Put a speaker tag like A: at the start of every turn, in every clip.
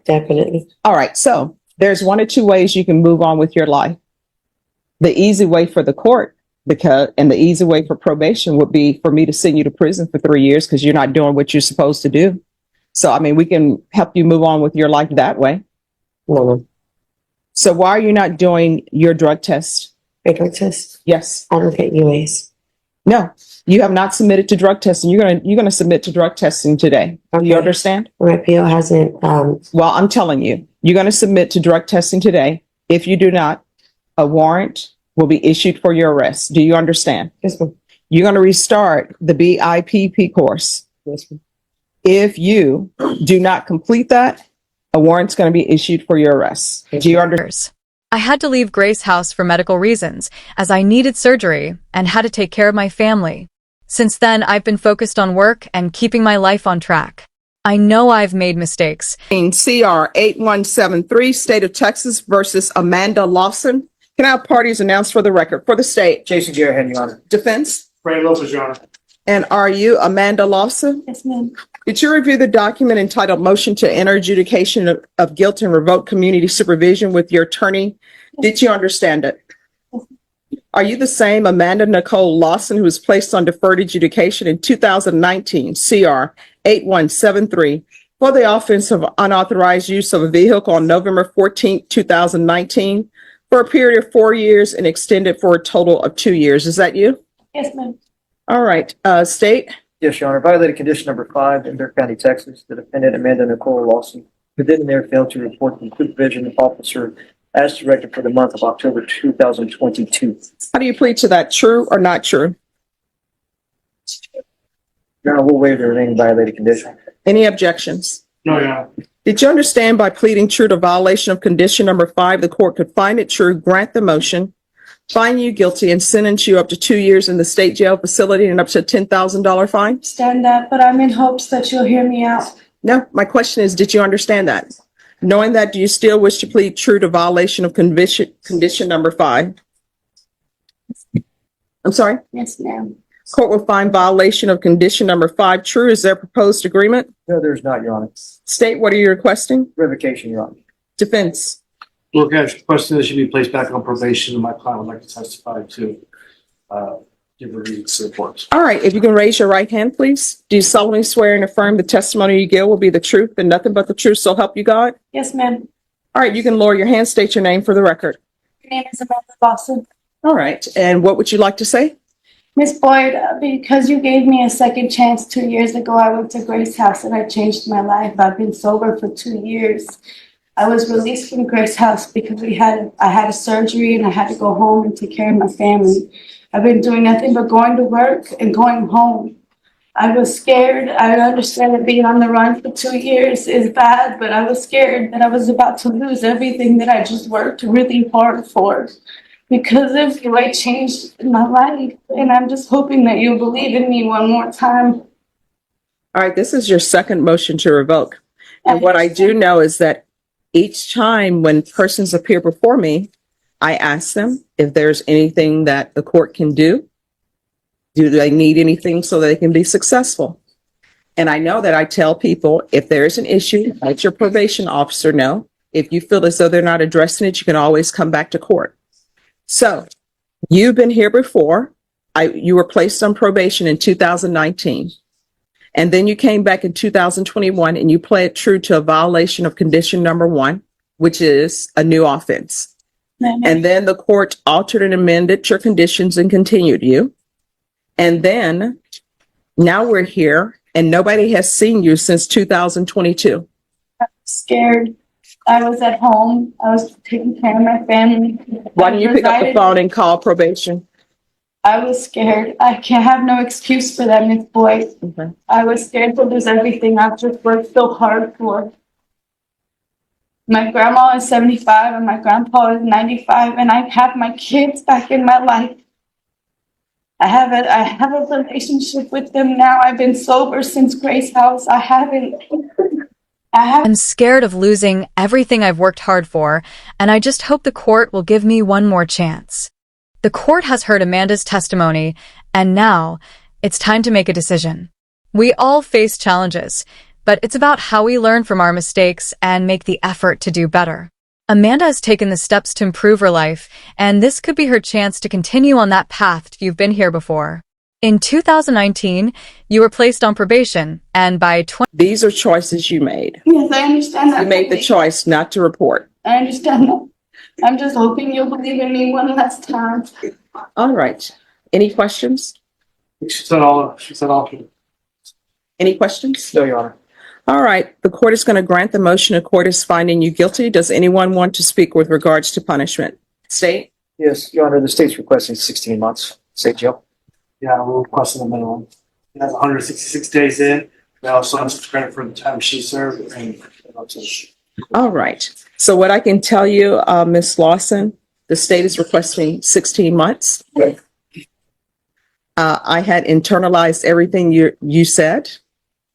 A: Definitely.
B: All right. So there's one or two ways you can move on with your life. The easy way for the court, and the easy way for probation would be for me to send you to prison for 3 years because you're not doing what you're supposed to do. So, I mean, we can help you move on with your life that way.
A: No.
B: So why are you not doing your drug test?
A: My drug test?
B: Yes.
A: I don't get UAs.
B: No, you have not submitted to drug testing. You're gonna submit to drug testing today. Okay. You understand?
A: My PO hasn't.
B: Well, I'm telling you, you're going to submit to drug testing today. If you do not, a warrant will be issued for your arrest. Do you understand?
A: Yes, ma'am.
B: You're going to restart the BIPP course.
A: Yes, ma'am.
B: If you do not complete that, a warrant's going to be issued for your arrest. Do you understand?
C: I had to leave Grace House for medical reasons, as I needed surgery and had to take care of my family. Since then, I've been focused on work and keeping my life on track. I know I've made mistakes.
B: In CR 8173, State of Texas versus Amanda Lawson. Can I have parties announced for the record? For the state.
D: Jason Jerahan, Your Honor.
B: Defense.
D: Ray Lopez, Your Honor.
B: And are you Amanda Lawson?
A: Yes, ma'am.
B: Did you review the document entitled Motion to Enter Adjudication of Guilt and Revoke Community Supervision with your attorney? Did you understand it? Are you the same Amanda Nicole Lawson who was placed on deferred adjudication in 2019, CR 8173, for the offense of unauthorized use of a vehicle on November 14, 2019, for a period of 4 years and extended for a total of 2 years? Is that you?
A: Yes, ma'am.
B: All right. State?
D: Yes, Your Honor. Violated condition number 5 in Dirk County, Texas. The defendant, Amanda Nicole Lawson, who did in there failed to report the supervision officer as directed for the month of October 2022.
B: How do you plead to that? True or not true?
D: Your Honor, we'll waive the remaining violated condition.
B: Any objections?
D: No, Your Honor.
B: Did you understand by pleading true to violation of condition number 5, the court could find it true, grant the motion, find you guilty, and sentence you up to 2 years in the state jail facility and up to a $10,000 fine?
E: Understand that, but I'm in hopes that you'll hear me out.
B: No, my question is, did you understand that? Knowing that, do you still wish to plead true to violation of condition number 5? I'm sorry?
E: Yes, ma'am.
B: Court will find violation of condition number 5 true. Is there proposed agreement?
D: No, there's not, Your Honor.
B: State, what are you requesting?
D: Revocation, Your Honor.
B: Defense.
F: Look, I requesting that she be placed back on probation, and my client would like to testify to give her reasons to the court.
B: All right, if you can raise your right hand, please. Do you solemnly swear and affirm the testimony you give will be the truth and nothing but the truth, so help you God?
E: Yes, ma'am.
B: All right, you can lower your hand, state your name for the record.
E: Your name is Amanda Lawson.
B: All right, and what would you like to say?
E: Miss Boyd, because you gave me a second chance 2 years ago, I went to Grace House and I changed my life. I've been sober for 2 years. I was released from Grace House because I had a surgery and I had to go home and take care of my family. I've been doing nothing but going to work and going home. I was scared. I understand that being on the run for 2 years is bad, but I was scared that I was about to lose everything that I just worked really hard for. Because of you, I changed my life, and I'm just hoping that you'll believe in me one more time.
B: All right, this is your second motion to revoke. And what I do know is that each time when persons appear before me, I ask them if there's anything that the court can do. Do they need anything so they can be successful? And I know that I tell people, if there's an issue, let your probation officer know. If you feel as though they're not addressing it, you can always come back to court. So you've been here before. You were placed on probation in 2019. And then you came back in 2021 and you pled true to a violation of condition number 1, which is a new offense. And then the court altered and amended your conditions and continued you. And then now we're here and nobody has seen you since 2022.
E: I'm scared. I was at home. I was taking care of my family.
B: Why don't you pick up the phone and call probation?
E: I was scared. I can't have no excuse for that, Miss Boyd.
B: Okay.
E: I was scared to lose everything I've just worked so hard for. My grandma is 75 and my grandpa is 95, and I have my kids back in my life. I have a relationship with them now. I've been sober since Grace House.
C: I'm scared of losing everything I've worked hard for, and I just hope the court will give me one more chance. The court has heard Amanda's testimony, and now it's time to make a decision. We all face challenges, but it's about how we learn from our mistakes and make the effort to do better. Amanda has taken the steps to improve her life, and this could be her chance to continue on that path you've been here before. In 2019, you were placed on probation, and by
B: These are choices you made.
E: Yes, I understand that.
B: You made the choice not to report.
E: I understand that. I'm just hoping you'll believe in me one last time.
B: All right. Any questions?
F: She said all.
B: Any questions?
D: No, Your Honor.
B: All right. The court is going to grant the motion. The court is finding you guilty. Does anyone want to speak with regards to punishment? State?
D: Yes, Your Honor, the state's requesting 16 months state jail.
F: Yeah, we're requesting a minimum. It has 166 days in. We also have some credit for the time she served and.
B: All right. So what I can tell you, Ms. Lawson, the state is requesting 16 months. I had internalized everything you said.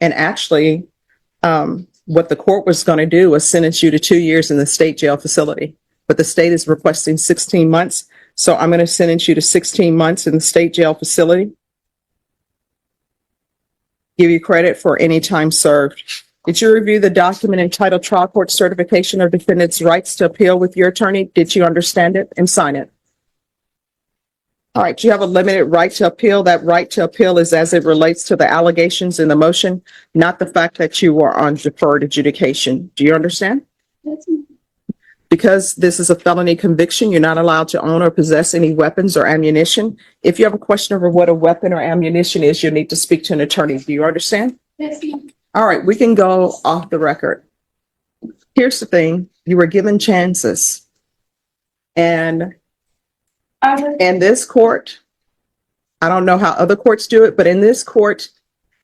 B: And actually, what the court was going to do was sentence you to 2 years in the state jail facility. But the state is requesting 16 months. So I'm going to sentence you to 16 months in the state jail facility. Give you credit for any time served. Did you review the document entitled Trial Court Certification of Defendant's Rights to Appeal with your attorney? Did you understand it and sign it? All right. You have a limited right to appeal. That right to appeal is as it relates to the allegations in the motion, not the fact that you were on deferred adjudication. Do you understand?
E: Yes,
B: Because this is a felony conviction, you're not allowed to own or possess any weapons or ammunition. If you have a question over what a weapon or ammunition is, you'll need to speak to an attorney. Do you understand?
E: yes, ma'am.
B: All right, we can go off the record. Here's the thing, you were given chances. And in this court, I don't know how other courts do it, but in this court,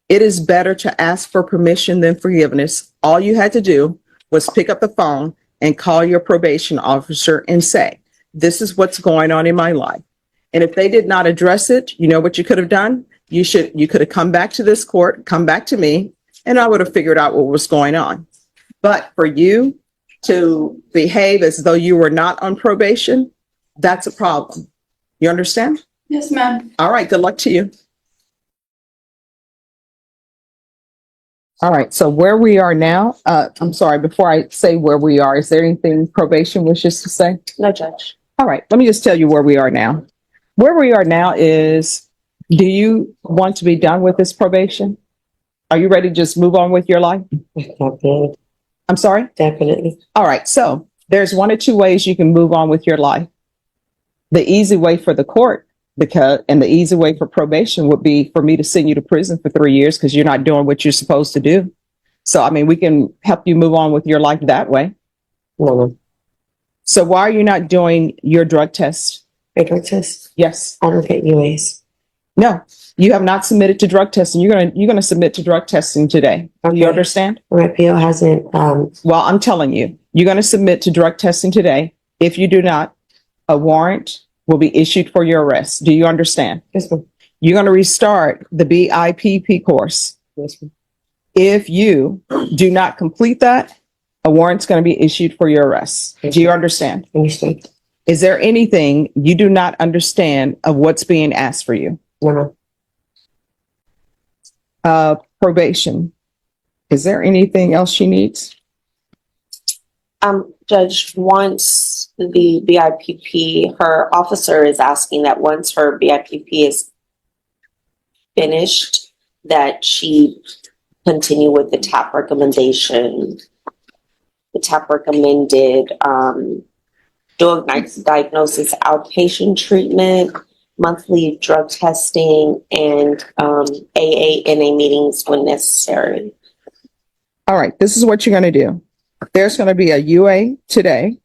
B: it is better to ask for permission than forgiveness. All you had to do was pick up the phone and call your probation officer and say, this is what's going on in my life. And if they did not address it, you know what you could have done? You could have come back to this court, come back to me, and I would have figured out what was going on. But for you to behave as though you were not on probation, that's a problem. You understand?
E: Yes, ma'am.
B: All right, good luck to you. All right, so where we are now, I'm sorry, before I say where we are, is there anything probation wishes to say?
A: No, Judge.
B: All right, let me just tell you where we are now. Where we are now is, do you want to be done with this probation? Are you ready to just move on with your life?
A: Definitely.
B: I'm sorry?
A: Definitely.
B: All right, so there's one or two ways you can move on with your life. The easy way for the court, and the easy way for probation would be for me to send you to prison for 3 years because you're not doing what you're supposed to do. So, I mean, we can help you move on with your life that way.
A: No.
B: So why are you not doing your drug test?
A: Your drug test?
B: Yes.
A: I don't get UAs.
B: No, you have not submitted to drug testing. You're gonna submit to drug testing today. Do you
A: Okay.
B: understand?
A: My PO hasn't,
B: Well, I'm telling you, you're going to submit to drug testing today. If you do not, a warrant will be issued for your arrest. Do you understand?
A: yes, ma'am.
B: You're going to restart the BIPP course.
A: Yes, ma'am.
B: If you do not complete that, a warrant's going to be issued for your arrest. Do you understand?
A: Understood.
B: Is there anything you do not understand of what's being asked for you?
A: No,
B: Probation. Is there anything else she needs?
G: Judge, once the BIPP, her officer is asking that once her BIPP is finished, that she continue with the TAP recommendation. The TAP recommended drug diagnosis outpatient treatment, monthly drug testing, and AA/NA meetings when necessary.
B: All right, this is what you're going to do. There's going to be a UA today.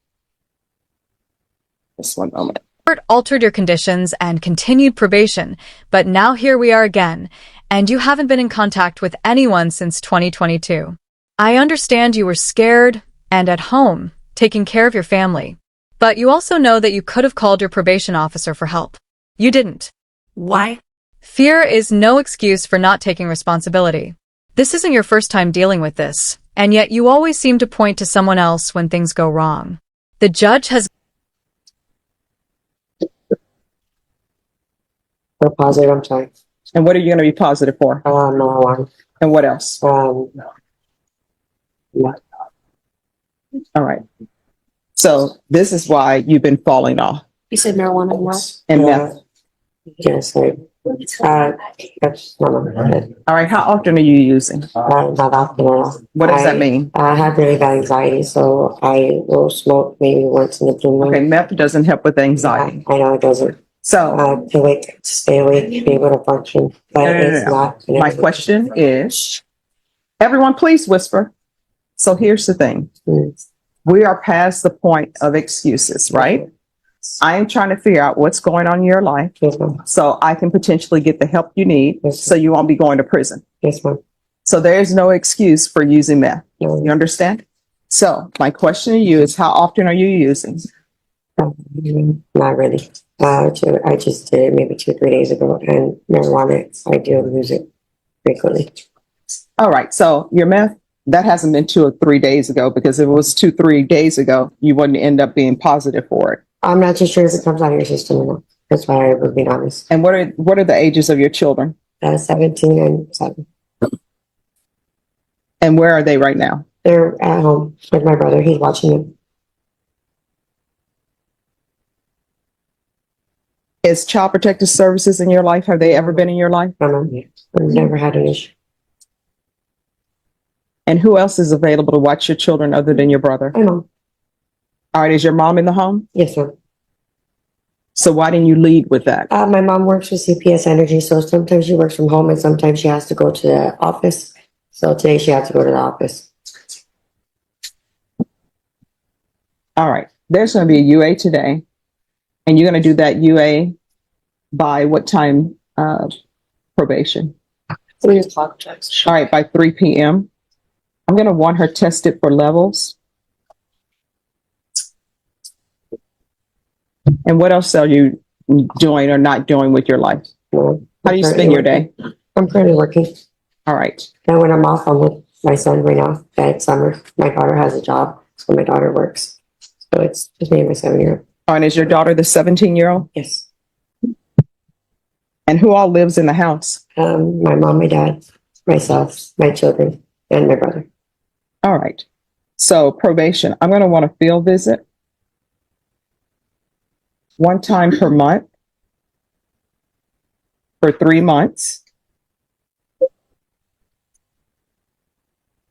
B: Just one moment.
C: Court altered your conditions and continued probation, but now here we are again, and you haven't been in contact with anyone since 2022. I understand you were scared and at home, taking care of your family, but you also know that you could have called your probation officer for help. You didn't. Why? Fear is no excuse for not taking responsibility. This isn't your first time dealing with this, and yet you always seem to point to someone else when things go wrong. The judge has
A: we're positive. I'm sorry.
B: And what are you going to be positive for?
A: No alarm.
B: And what else? All right. So this is why you've been falling off.
G: You said marijuana and what?
B: And
A: Uh,
B: meth.
A: Yes, that's not
B: All right. How often are you using?
A: not often at all.
B: What does that mean?
A: I have really bad anxiety, so I will smoke maybe once in a blue moon.
B: Okay, meth doesn't help with anxiety.
A: I know it doesn't.
B: So
A: To wake, to stay awake, be able to function, but
B: No.
A: it's not.
B: My question is, everyone, please whisper. So here's the thing. We are past the point of excuses, right? I am trying to figure out what's going on in your life
A: Yes, ma'am.
B: so I can potentially get the help you need
A: Yes,
B: so you won't be going to prison.
A: Yes, ma'am.
B: So there's no excuse for using meth.
A: No.
B: You understand? So my question to you is, how often are you using?
A: Not really. I just did it maybe 2 or 3 days ago, and marijuana, I do use it frequently.
B: All right. So your meth, that hasn't been 2 or 3 days ago, because if it was 2, 3 days ago, you wouldn't end up being positive for it.
A: I'm not too sure if it comes out of your system or not. That's why I was being honest.
B: And what are the ages of your children?
A: 17 and 7.
B: And where are they right now?
A: They're at home with my brother. He's watching them.
B: Is Child Protective Services in your life? Have they ever been in your life?
A: I've never had an issue.
B: And who else is available to watch your children other than your brother?
A: I know.
B: All right. Is your mom in the home?
A: Yes, ma'am.
B: So why didn't you lead with that?
A: My mom works with CPS Energy, so sometimes she works from home and sometimes she has to go to the office. So today she had to go to the office.
B: All right. There's going to be a UA today, and you're going to do that UA by what time? Probation.
G: 3 o'clock.
B: All right, by 3 p.m. I'm going to want her tested for levels. And what else are you doing or not doing with your life? How do you spend your day?
A: I'm currently working.
B: All right.
A: And when I'm off, I'm with my son right now. That summer, my daughter has a job, so my daughter works. So it's just me and my 7-year-old.
B: Oh, and is your daughter the 17-year-old?
A: Yes.
B: And who all lives in the house?
A: My mom, my dad, myself, my children, and my brother.
B: All right. So probation, I'm going to want a field visit 1 time per month for 3 months.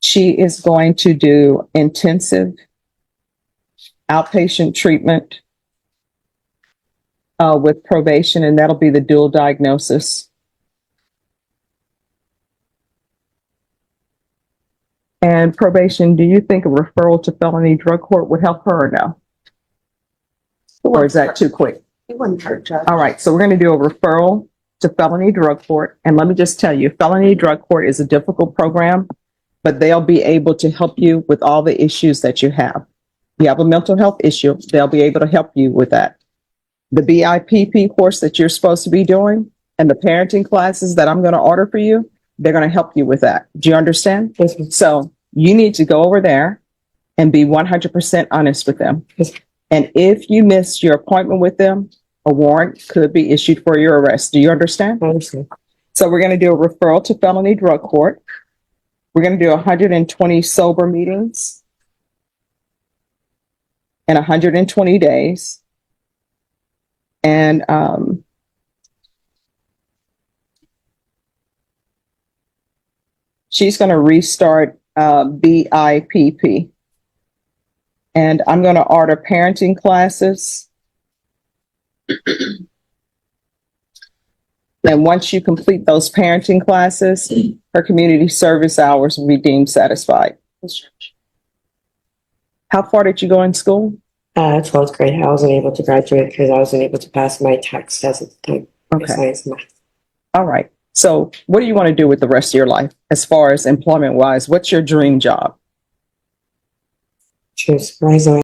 B: She is going to do intensive outpatient treatment with probation, and that'll be the dual diagnosis. And probation, do you think a referral to felony drug court would help her or no? Or is that too quick?
G: It wouldn't hurt, Judge.
B: All right, so we're going to do a referral to felony drug court. And let me just tell you, felony drug court is a difficult program, but they'll be able to help you with all the issues that you have. You have a mental health issue, they'll be able to help you with that. The BIPP course that you're supposed to be doing and the parenting classes that I'm going to order for you, they're going to help you with that. Do you understand?
A: Yes, ma'am.
B: So you need to go over there and be 100% honest with them.
A: Yes.
B: And if you miss your appointment with them, a warrant could be issued for your arrest. Do you understand?
A: I understand.
B: So we're going to do a referral to felony drug court. We're going to do 120 sober meetings in 120 days. And she's going to restart BIPP. And I'm going to order parenting classes. And once you complete those parenting classes, her community service hours will be deemed satisfied. How far did you go in school?
A: 12th grade. I wasn't able to graduate because I wasn't able to pass my tax test at the time.
B: Okay.
A: Science and math.
B: All right. So what do you want to do with the rest of your life as far as employment wise? What's your dream job?
A: Supervisor.